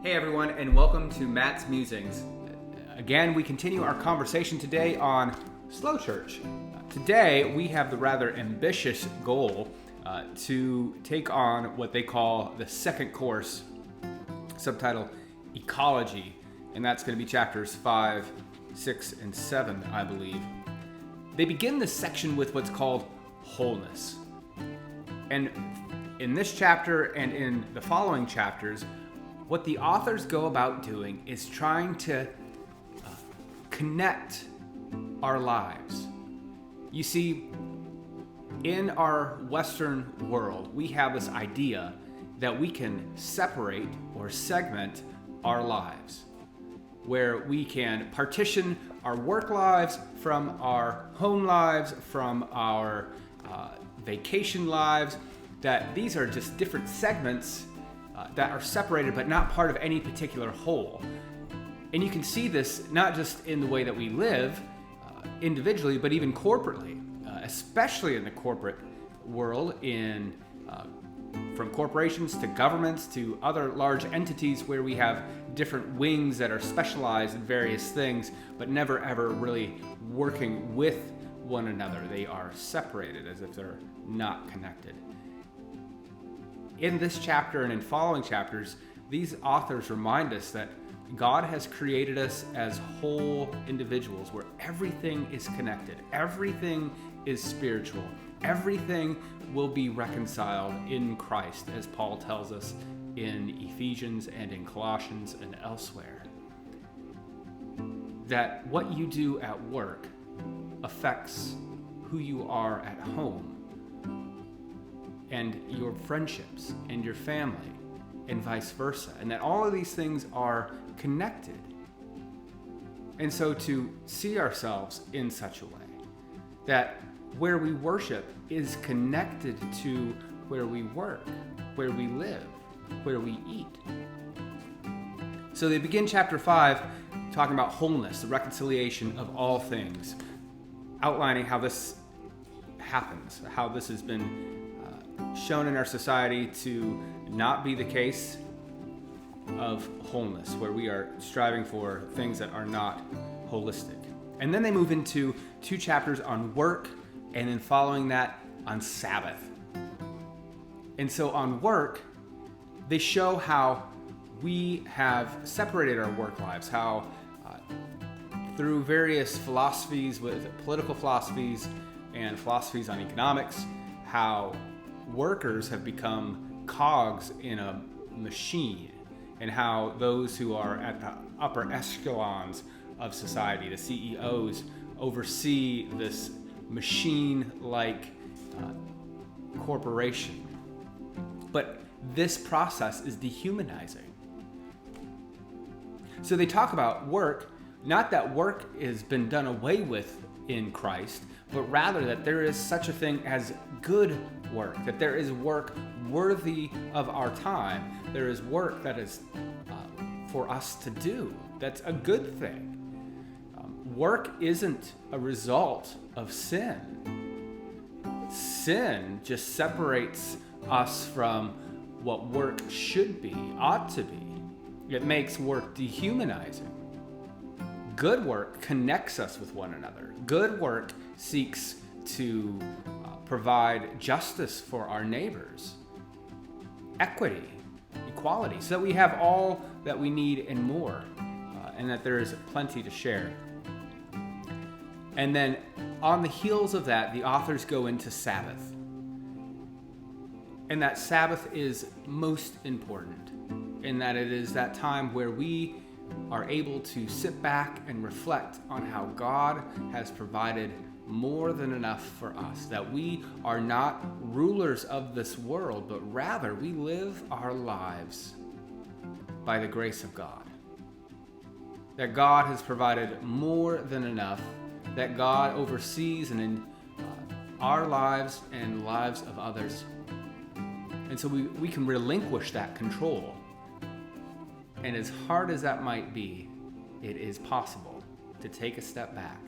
Hey everyone, and welcome to Matt's Musings. Again, we continue our conversation today on slow church. Today, we have the rather ambitious goal to take on what they call the second course, subtitle Ecology, and that's going to be chapters 5, 6, and 7, I believe. They begin this section with what's called Wholeness. And in this chapter and in the following chapters, what the authors go about doing is trying to connect our lives. You see, in our Western world, we have this idea that we can separate or segment our lives, where we can partition our work lives from our home lives, from our vacation lives, that these are just different segments that are separated but not part of any particular whole. And you can see this not just in the way that we live individually, but even corporately, especially in the corporate world, from corporations to governments to other large entities where we have different wings that are specialized in various things, but never ever really working with one another. They are separated as if they're not connected. In this chapter and in following chapters, these authors remind us that God has created us as whole individuals where everything is connected, everything is spiritual, everything will be reconciled in Christ, as Paul tells us in Ephesians and in Colossians and elsewhere. That what you do at work affects who you are at home, and your friendships and your family, and vice versa, and that all of these things are connected. And so to see ourselves in such a way that where we worship is connected to where we work, where we live, where we eat. So they begin chapter 5 talking about wholeness, the reconciliation of all things, outlining how this happens, how this has been shown in our society to not be the case of wholeness, where we are striving for things that are not holistic. And then they move into 2 chapters on work, and then following that on Sabbath. And so on work, they show how we have separated our work lives, how through various philosophies, with political philosophies and philosophies on economics, how workers have become cogs in a machine, and how those who are at the upper echelons of society, the CEOs, oversee this machine-like corporation. But this process is dehumanizing. So they talk about work, not that work has been done away with in Christ, but rather that there is such a thing as good work, that there is work worthy of our time. There is work that is for us to do. That's a good thing. Work isn't a result of sin. Sin just separates us from what work should be, ought to be. It makes work dehumanizing. Good work connects us with one another. Good work seeks to provide justice for our neighbors, equity, equality, so that we have all that we need and more, and that there is plenty to share. And then on the heels of that, the authors go into Sabbath. And that Sabbath is most important, in that it is that time where we are able to sit back and reflect on how God has provided more than enough for us, that we are not rulers of this world, but rather we live our lives by the grace of God. That God has provided more than enough, that God oversees in our lives and lives of others. And so we can relinquish that control. And as hard as that might be, it is possible to take a step back,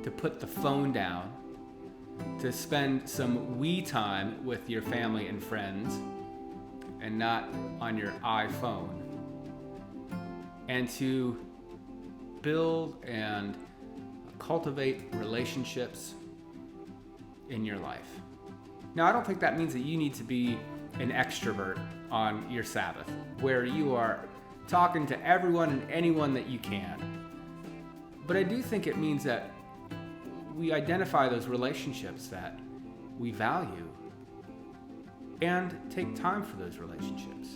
to put the phone down, to spend some we time with your family and friends, and not on your iPhone, and to build and cultivate relationships in your life. Now, I don't think that means that you need to be an extrovert on your Sabbath, where you are talking to everyone and anyone that you can. But I do think it means that we identify those relationships that we value and take time for those relationships.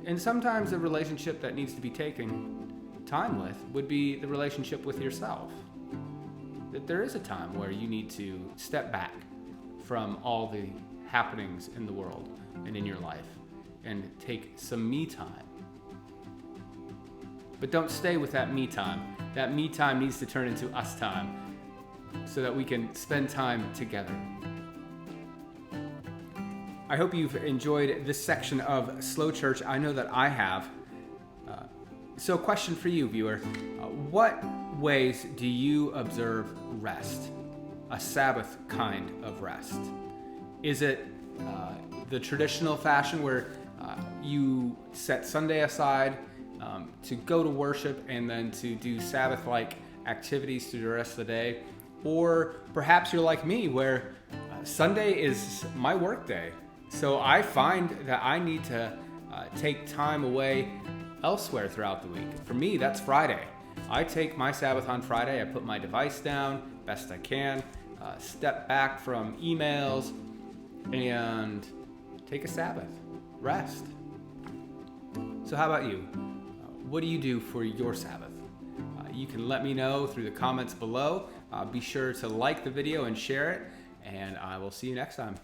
And sometimes the relationship that needs to be taken time with would be the relationship with yourself. That there is a time where you need to step back from all the happenings in the world and in your life and take some me time. But don't stay with that me time. That me time needs to turn into us time so that we can spend time together. I hope you've enjoyed this section of Slow Church. I know that I have. So question for you, viewer. What ways do you observe rest? A Sabbath kind of rest? Is it the traditional fashion where you set Sunday aside to go to worship and then to do Sabbath-like activities through the rest of the day? Or perhaps you're like me, where Sunday is my work day. So I find that I need to take time away elsewhere throughout the week. For me, that's Friday. I take my Sabbath on Friday. I put my device down best I can, step back from emails, and take a Sabbath, rest. So how about you? What do you do for your Sabbath? You can let me know through the comments below. Be sure to like the video and share it, and I will see you next time.